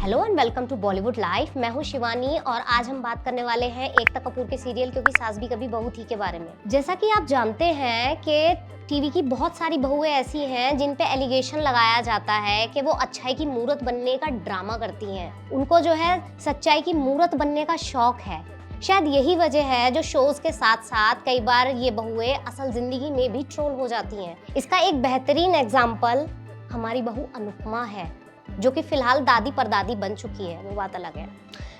Hello and welcome to Bollywood life. मैं हूं शिवानी और आज हम बात करने वाले हैं एकता कपूर के सीरियल क्योंकि सास भी कभी बहू थी के बारे में। जैसा कि आप जानते हैं कि टीवी की बहुत सारी बहुएं ऐसी हैं जिन पे एलिगेशन लगाया जाता है कि वो अच्छाई की मूरत बनने का ड्रामा करती हैं। उनको जो है सच्चाई की मूरत बनने का शौक है। शायद यही वजह है जो शोज के साथ साथ कई बार ये बहुएं असल जिंदगी में भी ट्रोल हो जाती हैं। इसका एक बेहतरीन एग्जाम्पल हमारी बहू अनुपमा है, जो कि फिलहाल दादी परदादी बन चुकी है, वो बात अलग है।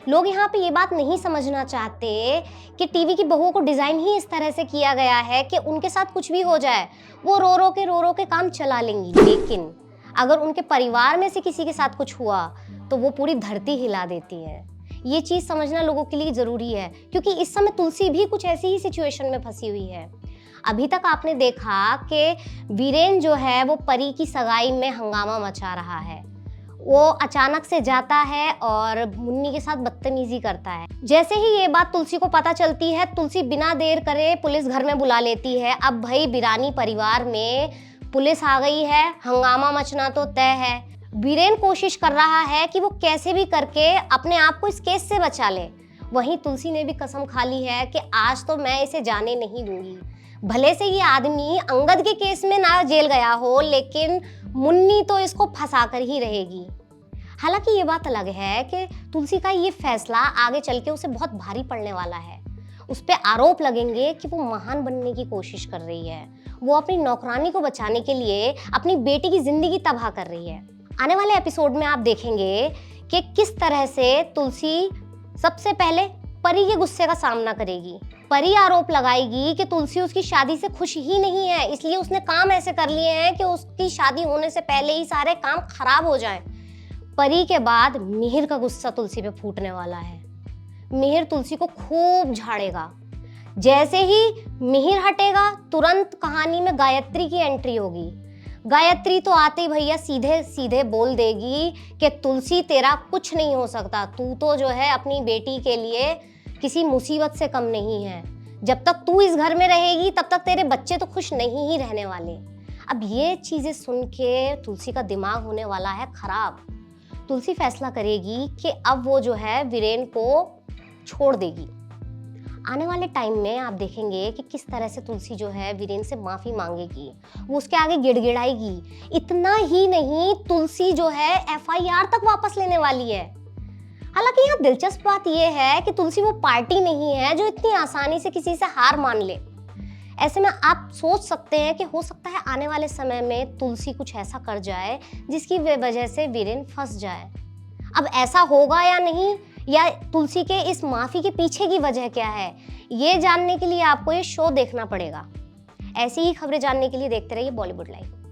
लोग यहाँ पे ये बात नहीं समझना चाहते कि टीवी की बहुओं को डिजाइन ही इस तरह से किया गया है कि उनके साथ कुछ भी हो जाए वो रो रो के काम चला लेंगी, लेकिन अगर उनके परिवार में से किसी के साथ कुछ हुआ तो वो पूरी धरती हिला देती है। ये चीज समझना लोगों के लिए जरूरी है क्योंकि इस समय तुलसी भी कुछ ऐसी ही सिचुएशन में फंसी हुई है। अभी तक आपने देखा कि वीरेन जो है वो परी की सगाई में हंगामा मचा रहा है। वो अचानक से जाता है और मुन्नी के साथ बदतमीजी करता है। जैसे ही ये बात तुलसी को पता चलती है, तुलसी बिना देर करे पुलिस घर में बुला लेती है। अब भाई बिरानी परिवार में पुलिस आ गई है, हंगामा मचना तो तय है। वीरेन कोशिश कर रहा है कि वो कैसे भी करके अपने आप को इस केस से बचा ले। वहीं तुलसी ने भी कसम खा ली है कि आज तो मैं इसे जाने नहीं दूंगी। भले से ये आदमी अंगद के केस में ना जेल गया हो, लेकिन मुन्नी तो इसको फंसा कर ही रहेगी। हालांकि ये बात अलग है कि तुलसी का ये फैसला आगे चल के उसे बहुत भारी पड़ने वाला है। उस पे आरोप लगेंगे कि वो महान बनने की कोशिश कर रही है, वो अपनी नौकरानी को बचाने के लिए अपनी बेटी की जिंदगी तबाह कर रही है। आने वाले एपिसोड में आप देखेंगे कि किस तरह से तुलसी सबसे पहले परी के गुस्से का सामना करेगी। परी आरोप लगाएगी कि तुलसी उसकी शादी से खुश ही नहीं है, इसलिए उसने काम ऐसे कर लिए हैं कि उसकी शादी होने से पहले ही सारे काम खराब हो जाएं। परी के बाद मिहिर का गुस्सा तुलसी पे फूटने वाला है। मिहिर तुलसी को खूब झाड़ेगा। जैसे ही मिहिर हटेगा तुरंत कहानी में गायत्री की एंट्री होगी। गायत्री तो आते ही भैया सीधे सीधे बोल देगी कि तुलसी तेरा कुछ नहीं हो सकता, तू तो जो है अपनी बेटी के लिए किसी मुसीबत से कम नहीं है। जब तक तू इस घर में रहेगी तब तक तेरे बच्चे तो खुश नहीं ही रहने वाले। अब ये चीजें सुन के तुलसी का दिमाग होने वाला है खराब। तुलसी फैसला करेगी कि अब वो जो है वीरेन को छोड़ देगी। आने वाले टाइम में आप देखेंगे कि किस तरह से तुलसी जो है वीरेन से माफी मांगेगी, वो उसके आगे गिड़गिड़ाएगी। इतना ही नहीं, तुलसी जो है FIR तक वापस लेने वाली है। हालांकि यहाँ दिलचस्प बात यह है कि तुलसी वो पार्टी नहीं है जो इतनी आसानी से किसी से हार मान ले। ऐसे में आप सोच सकते हैं कि हो सकता है आने वाले समय में तुलसी कुछ ऐसा कर जाए जिसकी वजह से वीरेन फंस जाए। अब ऐसा होगा या नहीं, या तुलसी के इस माफी के पीछे की वजह क्या है, ये जानने के लिए आपको ये शो देखना पड़ेगा। ऐसी ही खबरें जानने के लिए देखते रहिए बॉलीवुड लाइव।